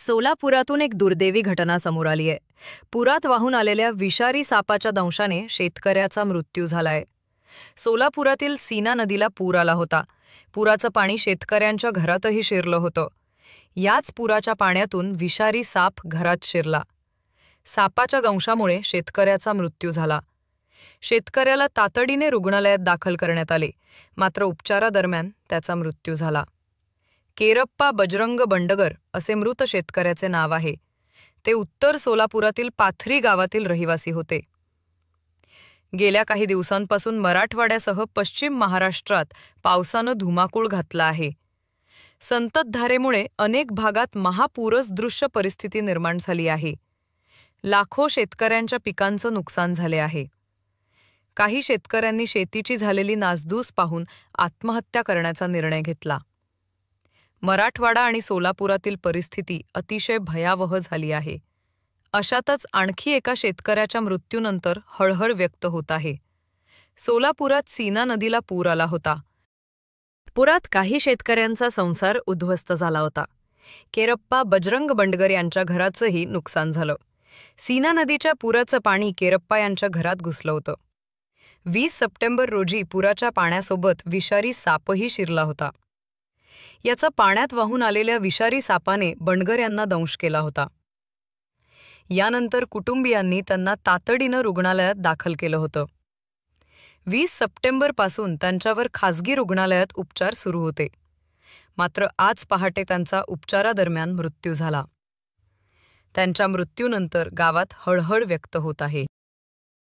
सोलापुरातून एक दुर्दैवी घटना समोर आली आहे। पुरात वाहून आलेल्या विषारी सापाच्या दंशाने शेतकऱ्याचा मृत्यू झालाय। सोलापुरातील सीना नदीला पूर आला होता। पुराचं पाणी शेतकऱ्यांच्या घरातही शिरलं होतं। याच पुराच्या पाण्यातून विषारी साप घरात शिरला। सापाच्या दंशामुळे शेतकऱ्याचा मृत्यू झाला। शेतकऱ्याला तातडीने रुग्णालयात दाखल करण्यात आले, मात्र उपचारादरम्यान त्याचा मृत्यू झाला। केरप्पा बजरंग बंडगर असे मृत शेतकऱ्याचे नाव आहे। ते उत्तर सोलापुरातील पाथरी गावातील रहिवासी होते। गेल्या काही दिवसांपासून मराठवाड्यासह पश्चिम महाराष्ट्रात पावसानं धुमाकूळ घातला आहे। संततधारेमुळे अनेक भागात महापूरसदृश्य परिस्थिती निर्माण झाली आहे। लाखो शेतकऱ्यांच्या पिकांचं नुकसान झाले आहे। काही शेतकऱ्यांनी शेतीची झालेली नासधूस पाहून आत्महत्या करण्याचा निर्णय घेतला। मराठवाडा आणि सोलापुरातील परिस्थिती अतिशय भयावह झाली आहे। अशातच आणखी एका शेतकऱ्याच्या मृत्यूनंतर हळहळ व्यक्त होत आहे। सोलापुरात सीना नदीला पूर आला होता। पुरात काही शेतकऱ्यांचा संसार उद्ध्वस्त झाला होता। केरप्पा बजरंग बंडगर यांच्या घराचंही नुकसान झालं। सीना नदीच्या पुराचं पाणी केरप्पा यांच्या घरात घुसलं होतं। 20 सप्टेंबर रोजी पुराच्या पाण्यासोबत विषारी सापही शिरला होता। याचा पाण्यात वाहून आलेल्या विषारी सापाने बंडगर यांना दंश केला होता। यानंतर कुटुंबियांनी त्यांना तातडीनं रुग्णालयात दाखल केलं होतं। 20 सप्टेंबरपासून त्यांच्यावर खासगी रुग्णालयात उपचार सुरू होते, मात्र आज पहाटे त्यांचा उपचारादरम्यान मृत्यू झाला। त्यांच्या मृत्यूनंतर गावात हळहळ व्यक्त होत आहे।